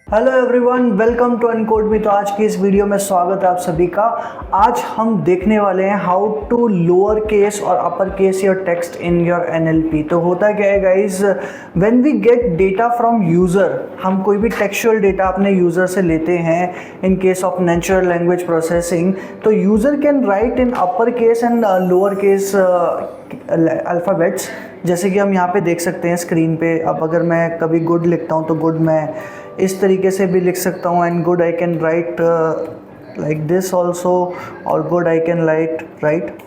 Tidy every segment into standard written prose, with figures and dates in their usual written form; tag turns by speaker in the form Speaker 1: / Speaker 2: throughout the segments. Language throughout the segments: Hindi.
Speaker 1: हेलो एवरीवन, वेलकम टू अनकोड मी। तो आज की इस वीडियो में स्वागत है आप सभी का। आज हम देखने वाले हैं हाउ टू लोअर केस और upper case your text in your NLP. तो होता क्या है guys, when we get data from user, हम कोई भी टेक्सचुअल डेटा अपने यूज़र से लेते हैं in case of natural language processing, तो user can write in upper case and lower case alphabets. जैसे कि हम यहाँ पे देख सकते हैं स्क्रीन पे। अब अगर मैं कभी गुड लिखता हूँ तो गुड मैं इस तरीके से भी लिख सकता हूँ, and good I can write like this also, और good I can write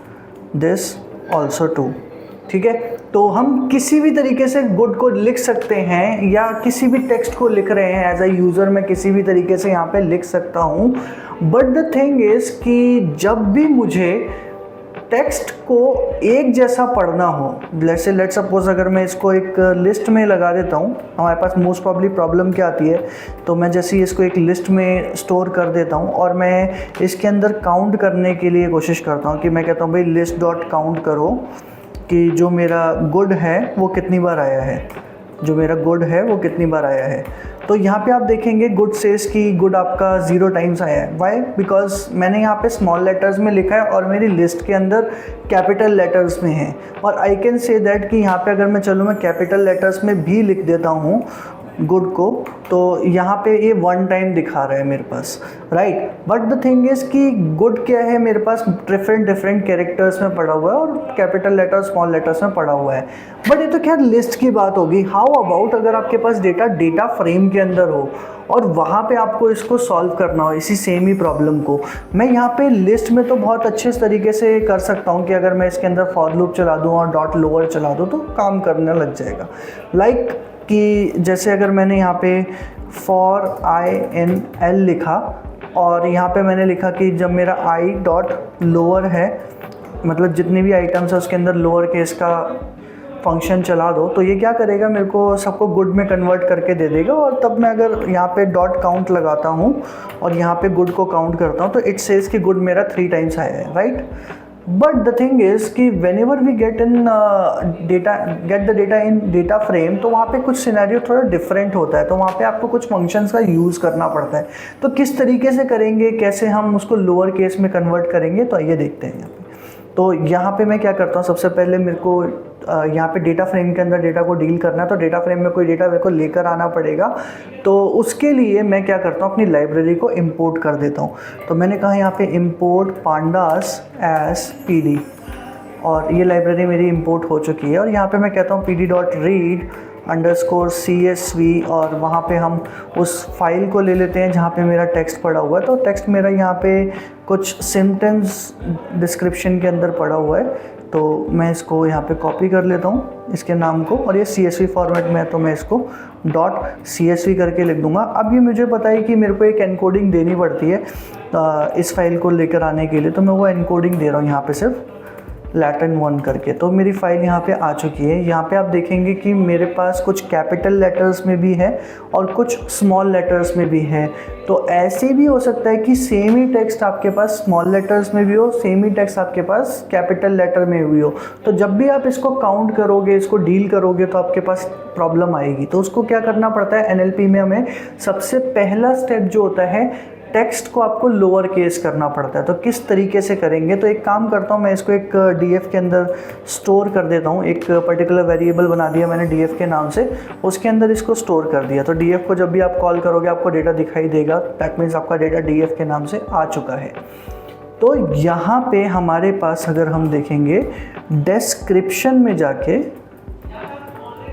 Speaker 1: this also too. ठीक है, तो हम किसी भी तरीके से गुड को लिख सकते हैं, या किसी भी टेक्स्ट को लिख रहे हैं एज अ यूज़र मैं किसी भी तरीके से यहाँ पे लिख सकता हूँ। बट द थिंग इज़ कि जब भी मुझे टेक्स्ट को एक जैसा पढ़ना हो, लेट्स सपोज अगर मैं इसको एक लिस्ट में लगा देता हूँ, हमारे पास मोस्ट प्रॉब्ली प्रॉब्लम क्या आती है, तो मैं जैसे ही इसको एक लिस्ट में स्टोर कर देता हूँ और मैं इसके अंदर काउंट करने के लिए कोशिश करता हूँ कि मैं कहता हूँ भाई लिस्ट डॉट काउंट करो कि जो मेरा गुड है वो कितनी बार आया है, जो मेरा गुड है वो कितनी बार आया है। तो यहाँ पे आप देखेंगे गुड सेज कि गुड आपका 0 टाइम्स आया है। वाई? बिकॉज मैंने यहाँ पे स्मॉल लेटर्स में लिखा है और मेरी लिस्ट के अंदर कैपिटल लेटर्स में है। और आई कैन से दैट कि यहाँ पे अगर मैं चलूँ मैं कैपिटल लेटर्स में भी लिख देता हूँ गुड को, तो यहाँ पे ये 1 टाइम दिखा रहा है मेरे पास, right. But the thing is कि गुड क्या है, मेरे पास डिफरेंट कैरेक्टर्स में पड़ा हुआ है और कैपिटल लेटर स्मॉल लेटर्स में पड़ा हुआ है। बट ये तो खैर लिस्ट की बात होगी। हाउ अबाउट अगर आपके पास डेटा फ्रेम के अंदर हो और वहाँ पे आपको इसको सॉल्व करना हो, इसी सेम ही प्रॉब्लम को। मैं यहाँ पे लिस्ट में तो बहुत अच्छे तरीके से कर सकता हूँ कि अगर मैं इसके अंदर फॉर लूप चला दूँ और डॉट लोअर चला दूँ तो काम करने लग जाएगा। लाइक कि जैसे अगर मैंने यहाँ पे फॉर आई इन एल लिखा और यहाँ पे मैंने लिखा कि जब मेरा आई डॉट लोअर है, मतलब जितने भी आइटम्स है उसके अंदर लोअर केस का फंक्शन चला दो, तो ये क्या करेगा, मेरे को सबको गुड में कन्वर्ट करके दे देगा। और तब मैं अगर यहाँ पे डॉट काउंट लगाता हूँ और यहाँ पे गुड को काउंट करता हूँ तो इट सेज कि गुड मेरा 3 टाइम्स आया है, right. But the thing is कि whenever we get the data in data frame, तो वहाँ पे कुछ सिनेरियो थोड़ा डिफरेंट होता है, तो वहाँ पे आपको कुछ फंक्शंस का यूज़ करना पड़ता है। तो किस तरीके से करेंगे, कैसे हम उसको लोअर केस में कन्वर्ट करेंगे, तो आइए देखते हैं यहाँ पे। तो यहाँ पे मैं क्या करता हूँ, सबसे पहले मेरे को यहाँ पे डेटा फ्रेम के अंदर डेटा को डील करना है, तो डेटा फ्रेम में कोई डेटा मेरे को लेकर आना पड़ेगा। तो उसके लिए मैं क्या करता हूँ, अपनी लाइब्रेरी को इंपोर्ट कर देता हूँ। तो मैंने कहा यहाँ पे इंपोर्ट pandas as pd, और ये लाइब्रेरी मेरी इंपोर्ट हो चुकी है। और यहाँ पे मैं कहता हूँ pd.read _csv, और वहाँ पे हम उस फाइल को ले लेते हैं जहाँ पे मेरा टेक्स्ट पड़ा हुआ है। तो टेक्स्ट मेरा यहाँ पे कुछ सिम्टम्स डिस्क्रिप्शन के अंदर पड़ा हुआ है, तो मैं इसको यहाँ पे कॉपी कर लेता हूँ इसके नाम को, और ये CSV फॉर्मेट में है तो मैं इसको .csv करके लिख दूँगा। अब ये मुझे पता है कि मेरे को एक एनकोडिंग देनी पड़ती है इस फाइल को लेकर आने के लिए, तो मैं वो एनकोडिंग दे रहा हूँ यहाँ पे सिर्फ लैटिन 1 करके। तो मेरी फाइल यहाँ पे आ चुकी है। यहाँ पे आप देखेंगे कि मेरे पास कुछ कैपिटल लेटर्स में भी है और कुछ स्मॉल लेटर्स में भी है। तो ऐसे भी हो सकता है कि सेम ही टेक्स्ट आपके पास स्मॉल लेटर्स में भी हो, सेम ही टेक्स्ट आपके पास कैपिटल लेटर में भी हो। तो जब भी आप इसको काउंट करोगे, इसको डील करोगे, तो आपके पास प्रॉब्लम आएगी। तो उसको क्या करना पड़ता है, NLP में हमें सबसे पहला स्टेप जो होता है, टेक्स्ट को आपको लोअर केस करना पड़ता है। तो किस तरीके से करेंगे, तो एक काम करता हूँ, मैं इसको एक DF के अंदर स्टोर कर देता हूँ। एक पर्टिकुलर वेरिएबल बना दिया मैंने DF के नाम से, उसके अंदर इसको स्टोर कर दिया। तो DF को जब भी आप कॉल करोगे आपको डेटा दिखाई देगा, दैट मीन्स आपका डेटा DF के नाम से आ चुका है। तो यहाँ पे हमारे पास अगर हम देखेंगे डिस्क्रिप्शन में जाके,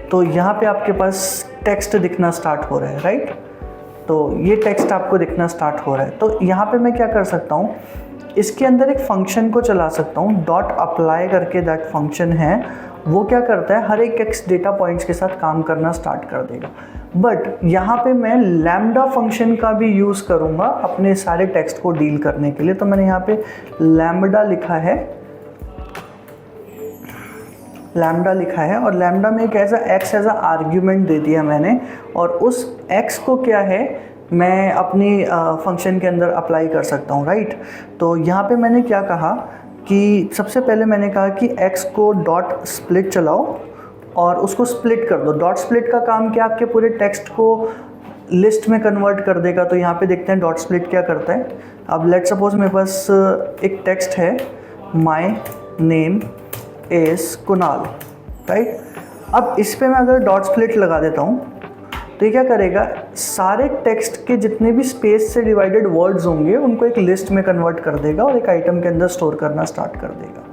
Speaker 1: तो यहाँ पे आपके पास टेक्स्ट दिखना स्टार्ट हो रहा है, राइट। तो ये टेक्स्ट आपको दिखना स्टार्ट हो रहा है। तो यहाँ पे मैं क्या कर सकता हूँ, इसके अंदर एक फंक्शन को चला सकता हूँ, .apply करके दैट फंक्शन है। वो क्या करता है, हर एक x डेटा पॉइंट्स के साथ काम करना स्टार्ट कर देगा। बट यहाँ पे मैं लैम्डा फंक्शन का भी यूज़ करूँगा अपने सारे टेक्स्ट को डील करने के लिए। तो मैंने यहाँ पे लैम्डा लिखा है, और लैम्डा में एक ऐसा x एज आर्ग्यूमेंट दे दिया मैंने, और उस x को क्या है मैं अपनी फंक्शन के अंदर अप्लाई कर सकता हूँ, राइट। तो यहाँ पे मैंने क्या कहा कि सबसे पहले मैंने कहा कि x को डॉट स्प्लिट चलाओ और उसको स्प्लिट कर दो। डॉट स्प्लिट का काम क्या, आपके पूरे टेक्स्ट को लिस्ट में कन्वर्ट कर देगा। तो यहाँ पे देखते हैं डॉट स्प्लिट क्या करता है। अब लेट सपोज मेरे पास एक टेक्स्ट है, my name is Kunal, right. अब इस पर मैं अगर डॉट स्प्लिट लगा देता हूँ तो ये क्या करेगा, सारे टेक्स्ट के जितने भी स्पेस से डिवाइडेड वर्ड्स होंगे उनको एक लिस्ट में कन्वर्ट कर देगा और एक आइटम के अंदर स्टोर करना स्टार्ट कर देगा,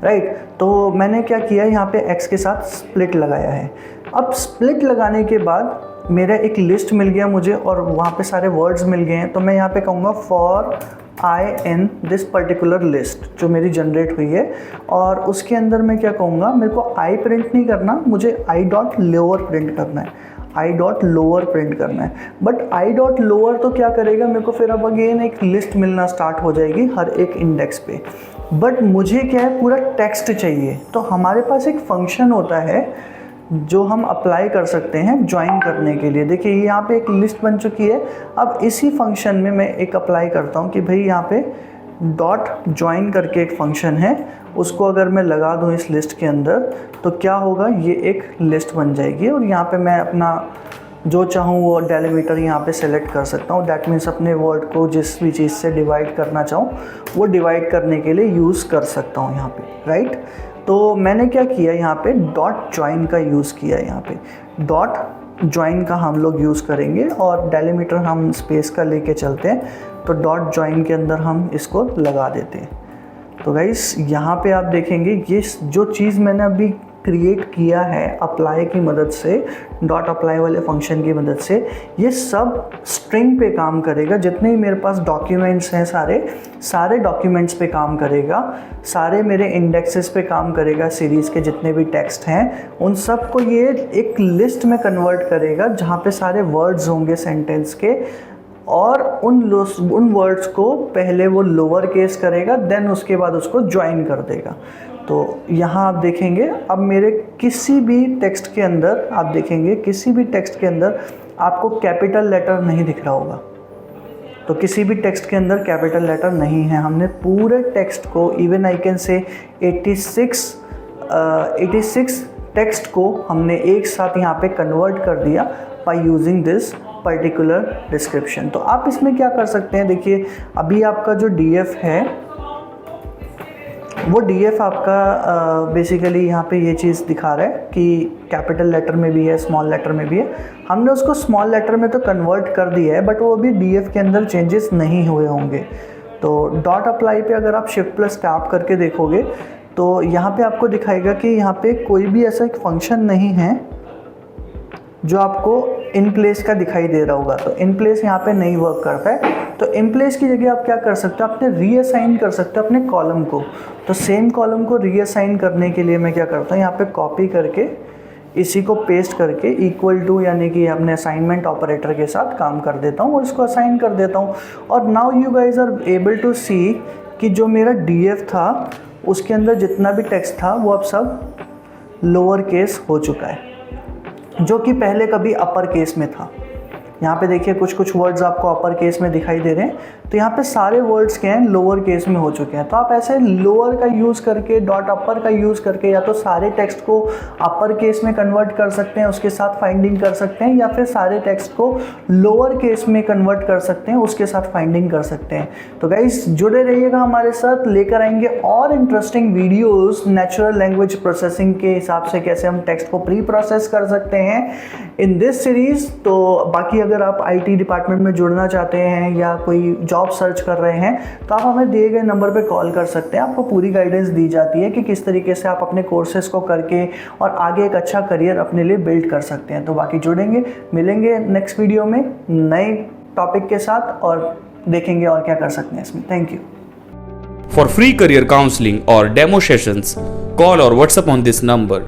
Speaker 1: राइट। तो मैंने क्या किया, यहाँ पे x के साथ स्प्लिट लगाया है। अब स्प्लिट लगाने के बाद मेरा एक लिस्ट मिल गया मुझे और वहाँ पे सारे वर्ड्स मिल गए हैं। तो मैं यहाँ पे कहूँगा for I in this particular list जो मेरी जनरेट हुई है, और उसके अंदर मैं क्या कहूँगा, मेरे को आई प्रिंट नहीं करना, मुझे आई डॉट लोअर प्रिंट करना है, आई डॉट लोअर प्रिंट करना है। बट आई डॉट लोअर तो क्या करेगा, मेरे को फिर अब अगेन एक लिस्ट मिलना स्टार्ट हो जाएगी हर एक इंडेक्स पे। बट मुझे क्या है, पूरा टेक्स्ट चाहिए। तो हमारे पास एक फंक्शन होता है जो हम अप्लाई कर सकते हैं ज्वाइन करने के लिए। देखिए यहाँ पे एक लिस्ट बन चुकी है। अब इसी फंक्शन में मैं एक अप्लाई करता हूँ कि भाई यहाँ पे डॉट ज्वाइन करके एक फंक्शन है, उसको अगर मैं लगा दूँ इस लिस्ट के अंदर तो क्या होगा, ये एक लिस्ट बन जाएगी। और यहाँ पे मैं अपना जो चाहूँ वो डेलिमीटर यहाँ पे सेलेक्ट कर सकता हूँ। दैट मीन्स अपने वर्ड को जिस भी चीज़ से डिवाइड करना चाहूँ वो डिवाइड करने के लिए यूज़ कर सकता हूँ यहाँ पे, राइट। तो मैंने क्या किया, यहाँ पे डॉट ज्वाइन का यूज़ किया। यहाँ पे डॉट ज्वाइन का हम लोग यूज़ करेंगे और डेलिमीटर हम स्पेस का लेके चलते हैं। तो डॉट ज्वाइन के अंदर हम इसको लगा देते हैं। तो गाइस यहाँ पे आप देखेंगे ये जो चीज़ मैंने अभी क्रिएट किया है अप्लाई की मदद से, डॉट अप्लाई वाले फंक्शन की मदद से, ये सब स्ट्रिंग पे काम करेगा। जितने ही मेरे पास डॉक्यूमेंट्स हैं सारे डॉक्यूमेंट्स पे काम करेगा, सारे मेरे इंडेक्सेस पे काम करेगा, सीरीज़ के जितने भी टेक्स्ट हैं उन सब को ये एक लिस्ट में कन्वर्ट करेगा जहाँ पे सारे वर्ड्स होंगे सेंटेंस के, और उन वर्ड्स को पहले वो लोअर केस करेगा, देन उसके बाद उसको ज्वाइन कर देगा। तो यहाँ आप देखेंगे अब मेरे किसी भी टेक्स्ट के अंदर, आप देखेंगे किसी भी टेक्स्ट के अंदर आपको कैपिटल लेटर नहीं दिख रहा होगा। तो किसी भी टेक्स्ट के अंदर कैपिटल लेटर नहीं है। हमने पूरे टेक्स्ट को, even I can say 86 text को हमने एक साथ यहाँ पे कन्वर्ट कर दिया by using this particular description. तो आप इसमें क्या कर सकते हैं, देखिए अभी आपका जो डीएफ है वो डीएफ आपका बेसिकली यहाँ पे ये चीज़ दिखा रहा है कि कैपिटल लेटर में भी है, स्मॉल लेटर में भी है। हमने उसको स्मॉल लेटर में तो कन्वर्ट कर दिया है, बट वो अभी डीएफ के अंदर चेंजेस नहीं हुए होंगे। तो डॉट अप्लाई पे अगर आप शिफ्ट प्लस टैप करके देखोगे तो यहाँ पे आपको दिखाएगा कि यहाँ पे कोई भी ऐसा एक फंक्शन नहीं है जो आपको इन प्लेस का दिखाई दे रहा होगा। तो इन प्लेस यहाँ पे नहीं वर्क करता है। तो इन प्लेस की जगह आप क्या कर सकते हो, अपने रीअसाइन कर सकते हो अपने कॉलम को। तो सेम कॉलम को रीअसाइन करने के लिए मैं क्या करता हूँ, यहाँ पे कॉपी करके इसी को पेस्ट करके इक्वल टू यानी कि अपने असाइनमेंट ऑपरेटर के साथ काम कर देता हूँ और इसको असाइन कर देता हूँ। और now you guys are able to see कि जो मेरा डीएफ था उसके अंदर जितना भी टेक्स्ट था वो अब सब लोअर केस हो चुका है, जो कि पहले कभी अपर केस में था। यहाँ पे देखिए कुछ वर्ड्स आपको अपर केस में दिखाई दे रहे हैं, तो यहाँ पे सारे वर्ड्स के हैं लोअर केस में हो चुके हैं। तो आप ऐसे लोअर का यूज़ करके, डॉट अपर का यूज़ करके या तो सारे टेक्स्ट को अपर केस में कन्वर्ट कर सकते हैं, उसके साथ फाइंडिंग कर सकते हैं, या फिर सारे टेक्स्ट को लोअर केस में कन्वर्ट कर सकते हैं, उसके साथ फाइंडिंग कर सकते हैं। तो गाइस जुड़े रहिएगा हमारे साथ, लेकर आएंगे और interesting videos natural language processing के हिसाब से कैसे हम टेक्स्ट को प्री प्रोसेस कर सकते हैं इन दिस सीरीज़। तो बाकी अगर आप आईटी डिपार्टमेंट में जुड़ना चाहते हैं या कोई जॉब सर्च कर रहे हैं तो आप हमें दिए गए नंबर पे कॉल कर सकते हैं। आपको पूरी गाइडेंस दी जाती है कि किस तरीके से आप अपने कोर्सेज को करके और आगे एक अच्छा करियर अपने लिए बिल्ड कर सकते हैं। तो बाकी जुड़ेंगे, मिलेंगे नेक्स्ट वीडियो में नए टॉपिक के साथ और देखेंगे और क्या कर सकते हैं इसमें। Thank you.
Speaker 2: For free career counseling or demo sessions, call or WhatsApp on this number